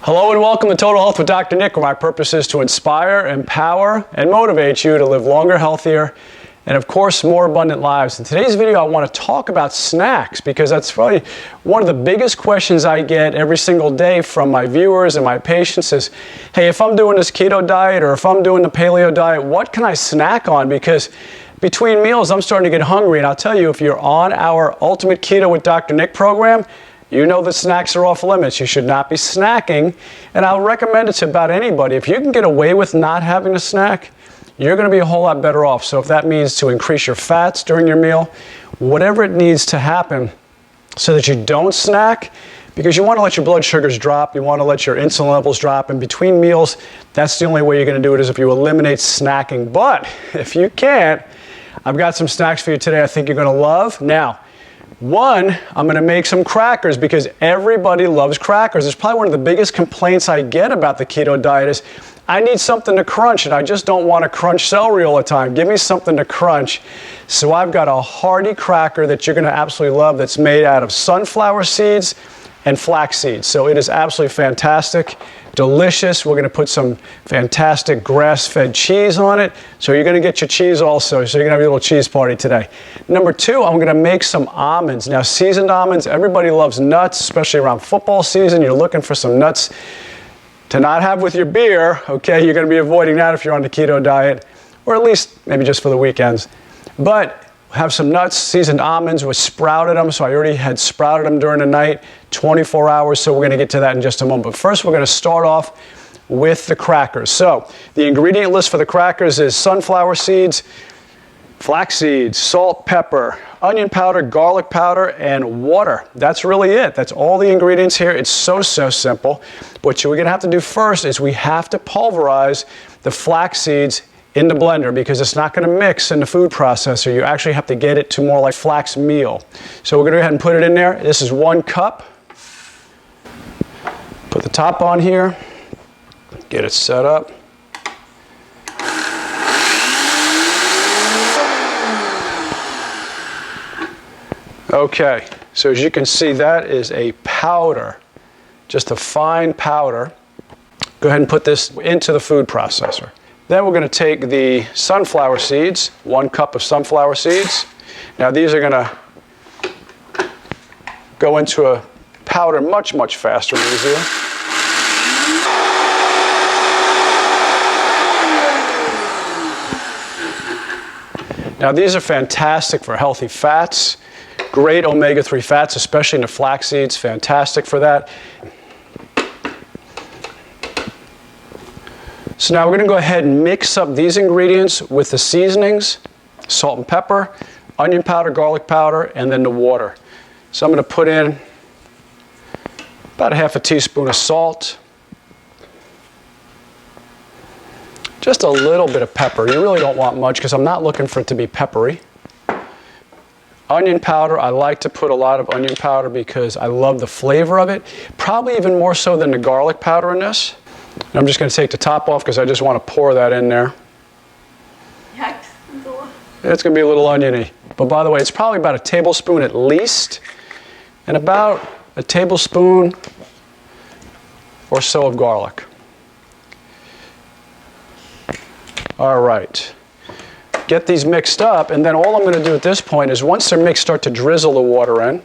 Hello and welcome to Total Health with Dr. Nick, where my purpose is to inspire, empower, and motivate you to live longer, healthier, and of course, more abundant lives. In today's video, I want to talk about snacks because that's probably one of the biggest questions I get every single day from my viewers and my patients is, hey, if I'm doing this keto diet or if I'm doing the paleo diet, what can I snack on? Because between meals, I'm starting to get hungry. And I'll tell you, if you're on our Ultimate Keto with Dr. Nick program, you know that snacks are off limits. You should not be snacking. And I'll recommend it to about anybody. If you can get away with not having a snack, you're going to be a whole lot better off. So if that means to increase your fats during your meal, whatever it needs to happen so that you don't snack, because you want to let your blood sugars drop, you want to let your insulin levels drop, and between meals, that's the only way you're going to do it is if you eliminate snacking. But if you can't, I've got some snacks for you today I think you're going to love. Now, one, I'm going to make some crackers because everybody loves crackers. It's probably one of the biggest complaints I get about the keto diet is I need something to crunch and I just don't want to crunch celery all the time. Give me something to crunch. So I've got a hearty cracker that you're going to absolutely love that's made out of sunflower seeds and flax seeds. So it is absolutely fantastic, delicious. We're going to put some fantastic grass-fed cheese on it. So you're going to get your cheese also. So you're going to have your little cheese party today. Number two, I'm going to make some almonds. Now, seasoned almonds, everybody loves nuts, especially around football season. You're looking for some nuts to not have with your beer. Okay, you're going to be avoiding that if you're on the keto diet, or at least maybe just for the weekends. But have some nuts, seasoned almonds. We sprouted them, so I already had sprouted them during the night, 24 hours, so we're going to get to that in just a moment. But first, we're going to start off with the crackers. So the ingredient list for the crackers is sunflower seeds, flax seeds, salt, pepper, onion powder, garlic powder, and water. That's really it. That's all the ingredients here. It's so simple. What we're going to have to do first is we have to pulverize the flax seeds in the blender because it's not going to mix in the food processor. You actually have to get it to more like flax meal. So we're going to go ahead and put it in there. This is 1 cup. Put the top on here. Get it set up. Okay, so as you can see, that is a powder, just a fine powder. Go ahead and put this into the food processor. Then we're going to take the sunflower seeds, 1 cup of sunflower seeds. Now these are going to go into a powder much faster and easier. Now these are fantastic for healthy fats, great omega-3 fats, especially in the flax seeds, fantastic for that. So now we're going to go ahead and mix up these ingredients with the seasonings, salt and pepper, onion powder, garlic powder, and then the water. So I'm going to put in about 1/2 teaspoon of salt, just a little bit of pepper. You really don't want much because I'm not looking for it to be peppery. Onion powder, I like to put a lot of onion powder because I love the flavor of it, probably even more so than the garlic powder in this. And I'm just going to take the top off because I just want to pour that in there. Yikes. It's going to be a little oniony. But by the way, it's probably about 1 tablespoon at least, and about 1 tablespoon or so of garlic. All right. Get these mixed up, and then all I'm going to do at this point is once they're mixed, start to drizzle the water in.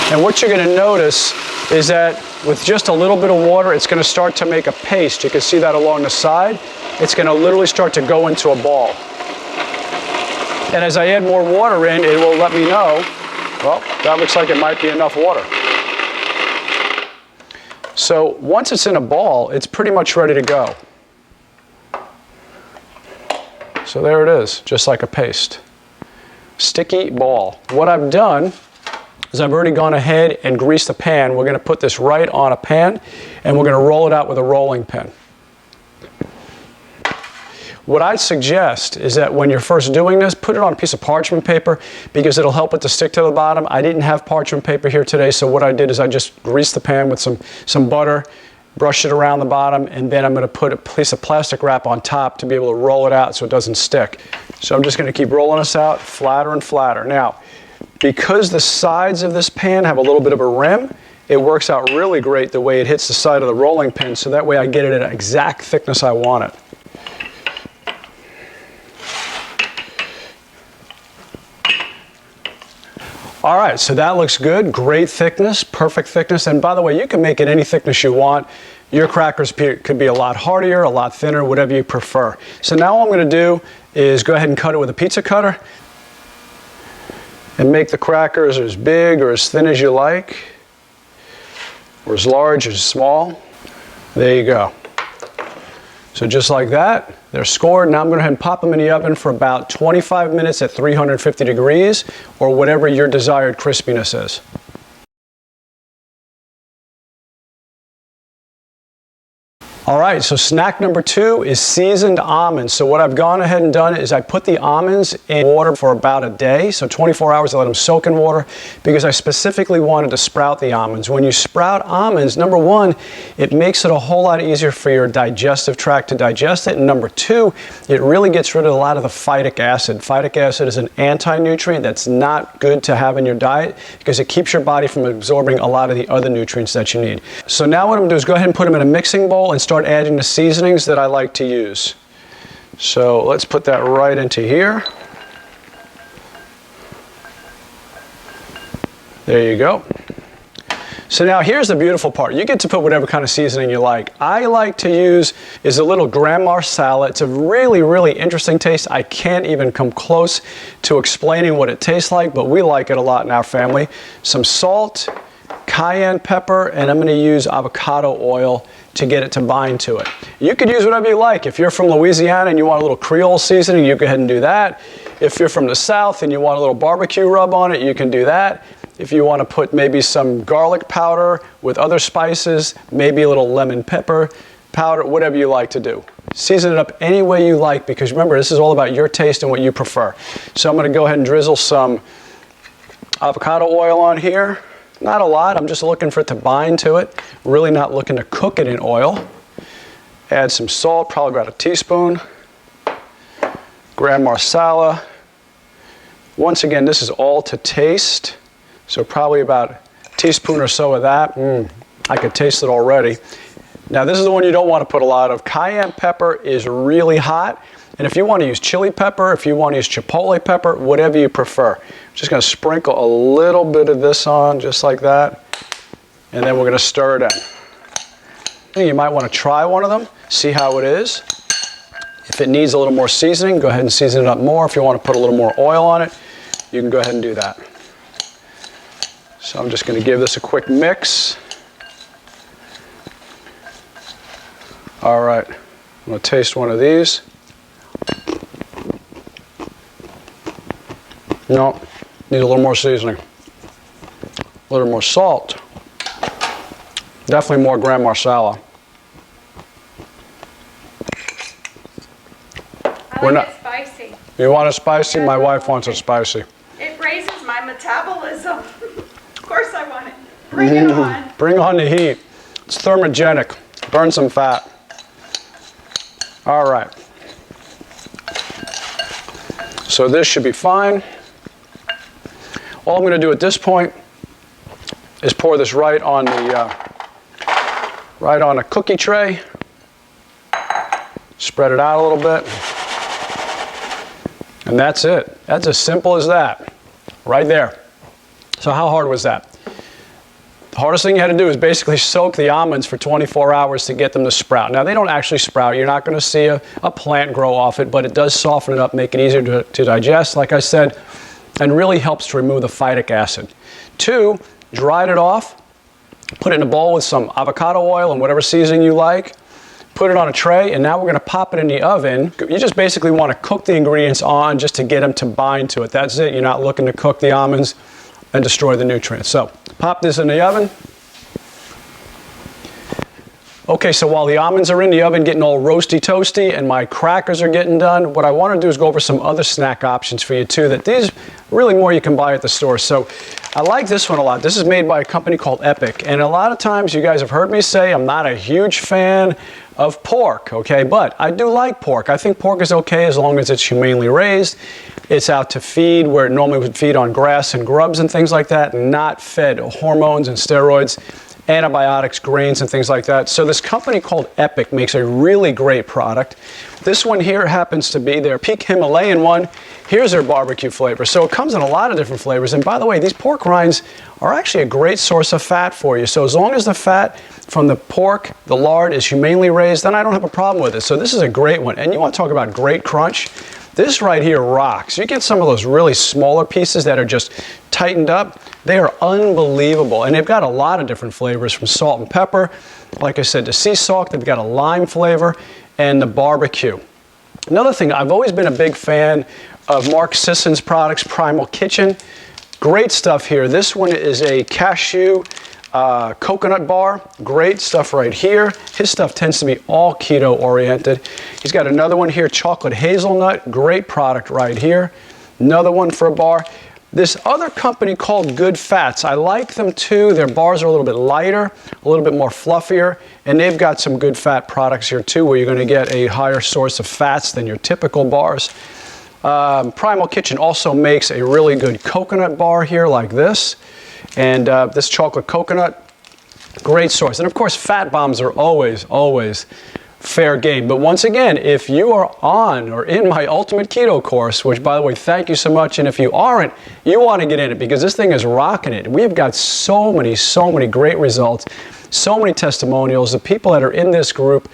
And what you're going to notice is that with just a little bit of water, it's going to start to make a paste. You can see that along the side. It's going to literally start to go into a ball. And as I add more water in, it will let me know, well, that looks like it might be enough water. So once it's in a ball, it's pretty much ready to go. So there it is, just like a paste. Sticky ball. What I've done is I've already gone ahead and greased the pan. We're going to put this right on a pan, and we're going to roll it out with a rolling pin. What I'd suggest is that when you're first doing this, put it on a piece of parchment paper because it'll help it to stick to the bottom. I didn't have parchment paper here today, so what I did is I just greased the pan with some butter, brush it around the bottom, and then I'm going to put a piece of plastic wrap on top to be able to roll it out so it doesn't stick. So I'm just going to keep rolling this out flatter and flatter. Now, because the sides of this pan have a little bit of a rim, it works out really great the way it hits the side of the rolling pin, so that way I get it at an exact thickness I want it. All right, so that looks good. Great thickness, perfect thickness. And by the way, you can make it any thickness you want. Your crackers could be a lot hardier, a lot thinner, whatever you prefer. So now what I'm going to do is go ahead and cut it with a pizza cutter and make the crackers as big or as thin as you like, or as large or as small. There you go. So just like that, they're scored. Now I'm going to go ahead and pop them in the oven for about 25 minutes at 350 degrees, or whatever your desired crispiness is. All right, so snack number 2 is seasoned almonds. So what I've gone ahead and done is I put the almonds in water for about a day. So 24 hours, I let them soak in water because I specifically wanted to sprout the almonds. When you sprout almonds, number 1, it makes it a whole lot easier for your digestive tract to digest it. And number 2, it really gets rid of a lot of the phytic acid. Phytic acid is an anti-nutrient that's not good to have in your diet because it keeps your body from absorbing a lot of the other nutrients that you need. So now what I'm going to do is go ahead and put them in a mixing bowl and start adding the seasonings that I like to use. So let's put that right into here. There you go. So now here's the beautiful part. You get to put whatever kind of seasoning you like. I like to use is a little Gram Marsala. It's a really, really interesting taste. I can't even come close to explaining what it tastes like, but we like it a lot in our family. Some salt, cayenne pepper, and I'm going to use avocado oil to get it to bind to it. You could use whatever you like. If you're from Louisiana and you want a little Creole seasoning, you go ahead and do that. If you're from the South and you want a little barbecue rub on it, you can do that. If you want to put maybe some garlic powder with other spices, maybe a little lemon pepper powder, whatever you like to do. Season it up any way you like, because remember, this is all about your taste and what you prefer. So I'm going to go ahead and drizzle some avocado oil on here. Not a lot, I'm just looking for it to bind to it. Really not looking to cook it in oil. Add some salt, probably about a teaspoon. Gram Marsala. Once again, this is all to taste. So probably about a teaspoon or so of that. I could taste it already. Now this is the one you don't want to put a lot of. Cayenne pepper is really hot. And if you want to use chili pepper, if you want to use chipotle pepper, whatever you prefer. I'm just going to sprinkle a little bit of this on, just like that. And then we're going to stir it in. You might want to try one of them, see how it is. If it needs a little more seasoning, go ahead and season it up more. If you want to put a little more oil on it, you can go ahead and do that. So I'm just going to give this a quick mix. All right, I'm going to taste one of these. No, need a little more seasoning. A little more salt. Definitely more Gram Marsala. I like it spicy. You want it spicy? My wife wants it spicy. It raises my metabolism. Of course I want it. Bring it on. Bring on the heat. It's thermogenic. Burn some fat. All right. So this should be fine. All I'm going to do at this point is pour this right on a cookie tray. Spread it out a little bit. And that's it. That's as simple as that. Right there. So how hard was that? The hardest thing you had to do is basically soak the almonds for 24 hours to get them to sprout. Now they don't actually sprout. You're not going to see a plant grow off it, but it does soften it up, make it easier to digest, like I said, and really helps to remove the phytic acid. 2, dried it off, put it in a bowl with some avocado oil and whatever seasoning you like, put it on a tray, and now we're going to pop it in the oven. You just basically want to cook the ingredients on just to get them to bind to it. That's it. You're not looking to cook the almonds and destroy the nutrients. So pop this in the oven. Okay, so while the almonds are in the oven getting all roasty toasty and my crackers are getting done, what I want to do is go over some other snack options for you too, that these really more you can buy at the store. So I like this one a lot. This is made by a company called Epic, and a lot of times you guys have heard me say I'm not a huge fan of pork, okay, but I do like pork. I think pork is okay as long as it's humanely raised. It's out to feed where it normally would feed on grass and grubs and things like that, not fed hormones and steroids, antibiotics, grains, and things like that. So this company called Epic makes a really great product. This one here happens to be their Peak Himalayan one. Here's their barbecue flavor. So it comes in a lot of different flavors. And by the way, these pork rinds are actually a great source of fat for you. So as long as the fat from the pork, the lard, is humanely raised, then I don't have a problem with it. So this is a great one. And you want to talk about great crunch? This right here rocks. You get some of those really smaller pieces that are just tightened up. They are unbelievable. And they've got a lot of different flavors, from salt and pepper, like I said, to sea salt. They've got a lime flavor and the barbecue. Another thing, I've always been a big fan of Mark Sisson's products, Primal Kitchen. Great stuff here. This one is a cashew coconut bar. Great stuff right here. His stuff tends to be all keto oriented. He's got another one here, chocolate hazelnut. Great product right here. Another one for a bar. This other company called Good Fats, I like them too. Their bars are a little bit lighter, a little bit more fluffier, and they've got some good fat products here too, where you're going to get a higher source of fats than your typical bars. Primal Kitchen also makes a really good coconut bar here like this. And this chocolate coconut, great source. And of course, fat bombs are always fair game. But once again, if you are on or in my Ultimate Keto course, which by the way, thank you so much. And if you aren't, you want to get in it because this thing is rocking it. We've got so many great results, so many testimonials. The people that are in this group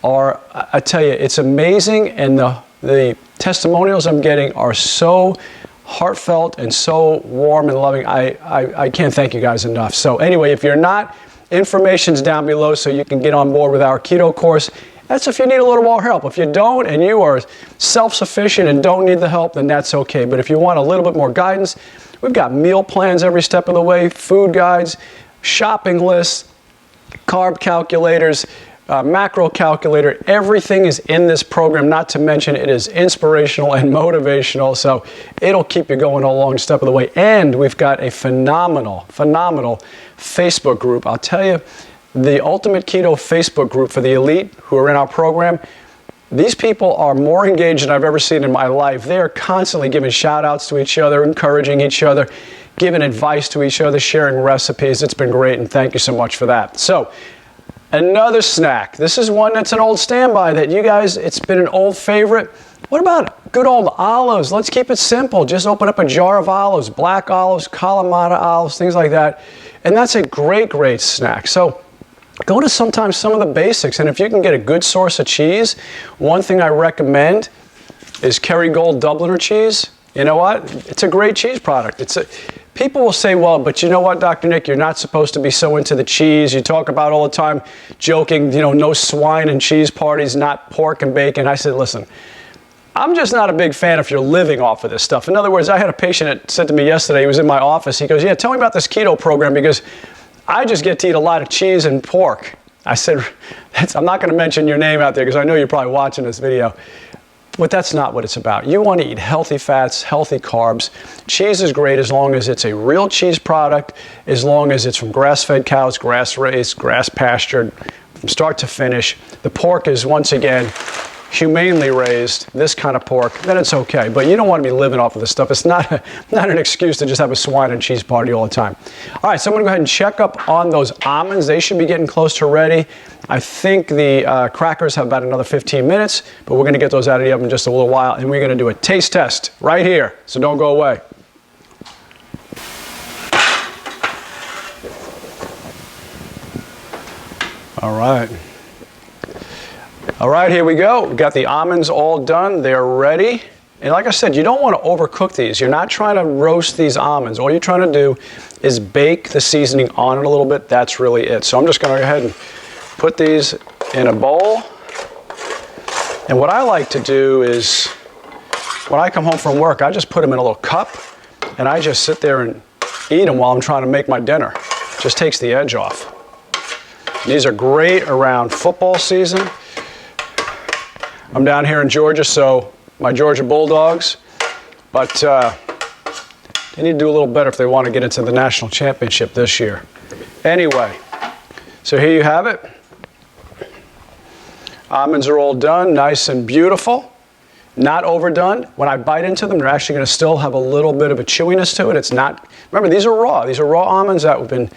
are, I tell you, it's amazing. And the testimonials I'm getting are so heartfelt and so warm and loving. I can't thank you guys enough. So anyway, if you're not, information's down below so you can get on board with our keto course. That's if you need a little more help. If you don't and you are self-sufficient and don't need the help, then that's okay. But if you want a little bit more guidance, we've got meal plans every step of the way, food guides, shopping lists, carb calculators, macro calculator. Everything is in this program, not to mention it is inspirational and motivational, so it'll keep you going a long step of the way. And we've got a phenomenal Facebook group. I'll tell you, the Ultimate Keto Facebook group for the elite who are in our program, these people are more engaged than I've ever seen in my life. They are constantly giving shout outs to each other, encouraging each other, giving advice to each other, sharing recipes. It's been great, and thank you so much for that. So another snack. This is one that's an old standby that you guys, it's been an old favorite. What about good old olives? Let's keep it simple. Just open up a jar of olives, black olives, Kalamata olives, things like that. And that's a great snack. So go to sometimes some of the basics. And if you can get a good source of cheese, one thing I recommend is Kerrygold Dubliner cheese. You know what? It's a great cheese product. People will say, well, but you know what, Dr. Nick, you're not supposed to be so into the cheese. You talk about all the time joking, no swine and cheese parties, not pork and bacon. I said, listen, I'm just not a big fan if you're living off of this stuff. In other words, I had a patient that said to me yesterday, he was in my office, he goes, yeah, tell me about this keto program because I just get to eat a lot of cheese and pork. I said, I'm not going to mention your name out there because I know you're probably watching this video. But that's not what it's about. You want to eat healthy fats, healthy carbs. Cheese is great as long as it's a real cheese product, as long as it's from grass-fed cows, grass-raised, grass-pastured, from start to finish. The pork is, once again, humanely raised, this kind of pork, then it's okay. But you don't want to be living off of this stuff. It's not an excuse to just have a swine and cheese party all the time. All right, so I'm going to go ahead and check up on those almonds. They should be getting close to ready. I think the crackers have about another 15 minutes, but we're going to get those out of the oven in just a little while, and we're going to do a taste test right here, so don't go away. All right. All right, here we go. We've got the almonds all done. They're ready. And like I said, you don't want to overcook these. You're not trying to roast these almonds. All you're trying to do is bake the seasoning on it a little bit. That's really it. So I'm just going to go ahead and put these in a bowl. And what I like to do is, when I come home from work, I just put them in a little cup, and I just sit there and eat them while I'm trying to make my dinner. Just takes the edge off. These are great around football season. I'm down here in Georgia, so my Georgia Bulldogs, but they need to do a little better if they want to get into the national championship this year. Anyway, so here you have it. Almonds are all done, nice and beautiful, not overdone. When I bite into them, they're actually going to still have a little bit of a chewiness to it. It's not, remember, these are raw. These are raw almonds that have been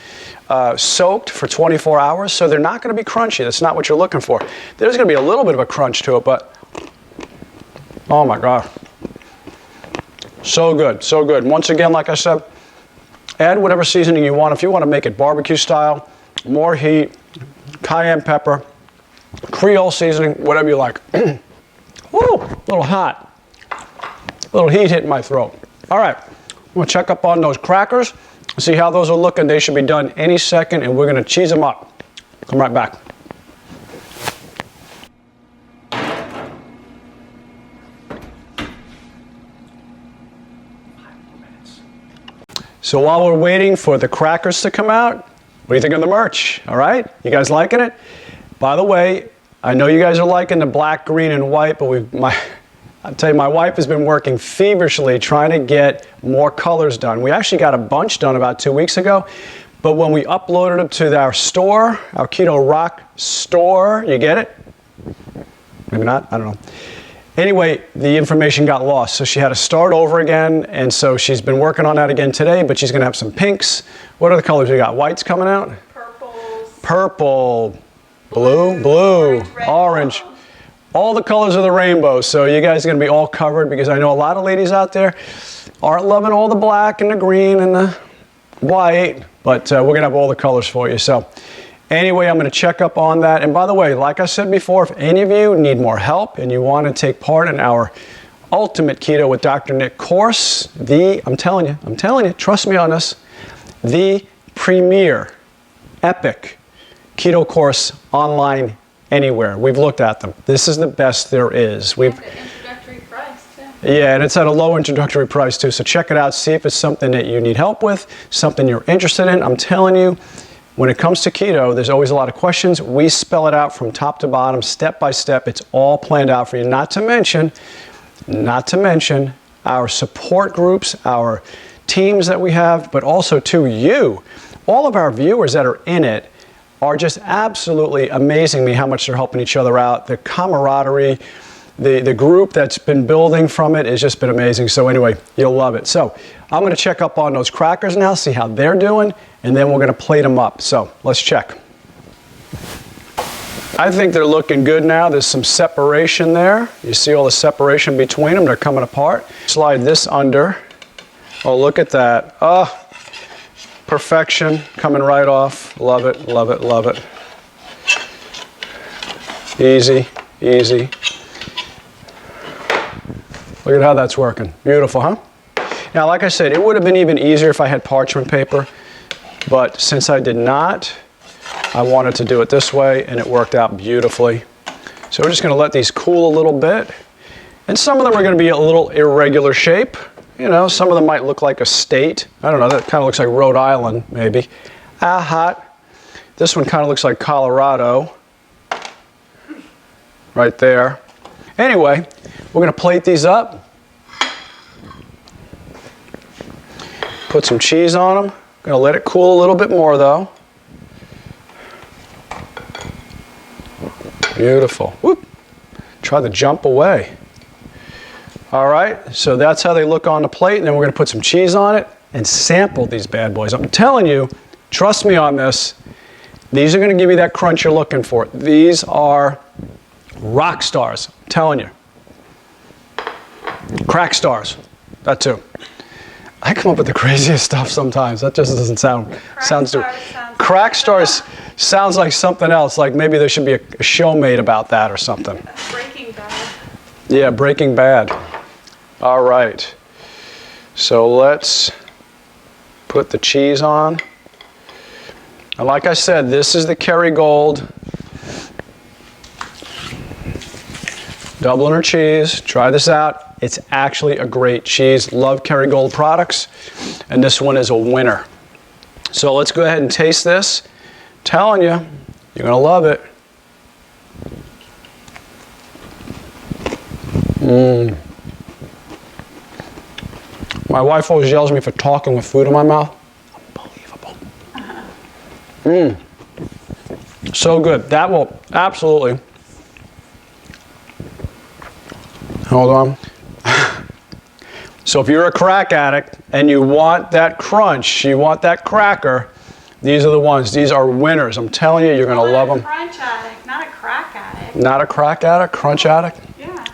soaked for 24 hours, so they're not going to be crunchy. That's not what you're looking for. There's going to be a little bit of a crunch to it, but oh my God. So good, so good. Once again, like I said, add whatever seasoning you want. If you want to make it barbecue style, more heat, cayenne pepper, Creole seasoning, whatever you like. Woo, a little hot. A little heat hitting my throat. All right, we'll check up on those crackers, see how those are looking. They should be done any second, and we're going to cheese them up. Come right back. So while we're waiting for the crackers to come out, what do you think of the merch? All right, you guys liking it? By the way, I know you guys are liking the black, green, and white, but I'll tell you, my wife has been working feverishly trying to get more colors done. We actually got a bunch done about 2 weeks ago, but when we uploaded them to our store, our Keto Rock store, you get it? Maybe not, I don't know. Anyway, the information got lost, so she had to start over again, and so she's been working on that again today, but she's gonna have some pinks. What are the colors we got? White's coming out? Purples. Purple. Blue, orange, all the colors of the rainbow. So you guys are going to be all covered, because I know a lot of ladies out there aren't loving all the black and the green and the white, but we're going to have all the colors for you. So anyway, I'm going to check up on that. And by the way, like I said before, if any of you need more help and you want to take part in our Ultimate Keto with Dr. Nick course, I'm telling you, trust me on this, the premier, epic keto course online anywhere. We've looked at them. This is the best there is. At an introductory price, too. Yeah, and it's at a low introductory price too. So check it out. See if it's something that you need help with, something you're interested in. I'm telling you, when it comes to keto, there's always a lot of questions. We spell it out from top to bottom, step by step. It's all planned out for you. Not to mention our support groups, our teams that we have, but also to you, all of our viewers that are in it are just absolutely amazing me how much they're helping each other out. The camaraderie, the group that's been building from it has just been amazing. So anyway, you'll love it. So I'm going to check up on those crackers now, see how they're doing, and then we're going to plate them up. So let's check. I think they're looking good now. There's some separation there. You see all the separation between them. They're coming apart. Slide this under. Oh, look at that. Oh, perfection, coming right off. Love it, love it, love it. Easy, easy. Look at how that's working. Beautiful, huh? Now, like I said, it would have been even easier if I had parchment paper, but since I did not, I wanted to do it this way, and it worked out beautifully. So we're just going to let these cool a little bit. And some of them are going to be a little irregular shape. You know, some of them might look like a state. I don't know, that kind of looks like Rhode Island, maybe. Ah, hot. This one kind of looks like Colorado. Right there. Anyway, we're going to plate these up. Put some cheese on them. Going to let it cool a little bit more, though. Beautiful. Whoop. Try to jump away. All right, so that's how they look on the plate, and then we're going to put some cheese on it and sample these bad boys. I'm telling you, trust me on this, these are going to give you that crunch you're looking for. These are rock stars, I'm telling you. Crack stars, that too. I come up with the craziest stuff sometimes. That just doesn't sound. Crack stars sounds like something else. Like maybe there should be a show made about that or something. Breaking Bad. Yeah, Breaking Bad. All right. So let's put the cheese on. And like I said, this is the Kerrygold Dubliner cheese. Try this out. It's actually a great cheese. Love Kerrygold products. And this one is a winner. So let's go ahead and taste this. Telling you, You're gonna love it. My wife always yells at me for talking with food in my mouth. Unbelievable. So good. That will absolutely. Hold on. So if you're a crack addict and you want that crunch, you want that cracker, these are the ones. These are winners. I'm telling you, you're going to love them. Crunch addict, not a crack addict. Not a crack addict, crunch addict? Yeah.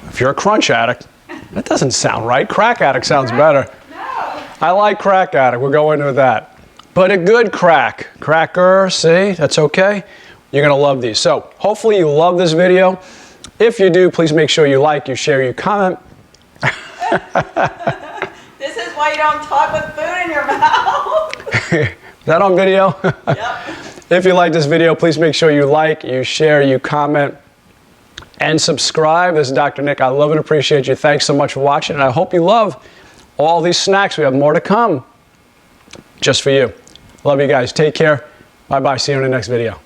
If you're a crunch addict, that doesn't sound right. Crack addict sounds better. No. I like crack addict. We'll go into that. But a good crack. Cracker, see? That's okay. You're going to love these. So hopefully you love this video. If you do, please make sure you like, you share, you comment. This is why you don't talk with food in your mouth. Is that on video? Yep. If you like this video, please make sure you like, you share, you comment, and subscribe. This is Dr. Nick. I love and appreciate you. Thanks so much for watching, and I hope you love all these snacks. We have more to come just for you. Love you guys. Take care. Bye-bye. See you in the next video.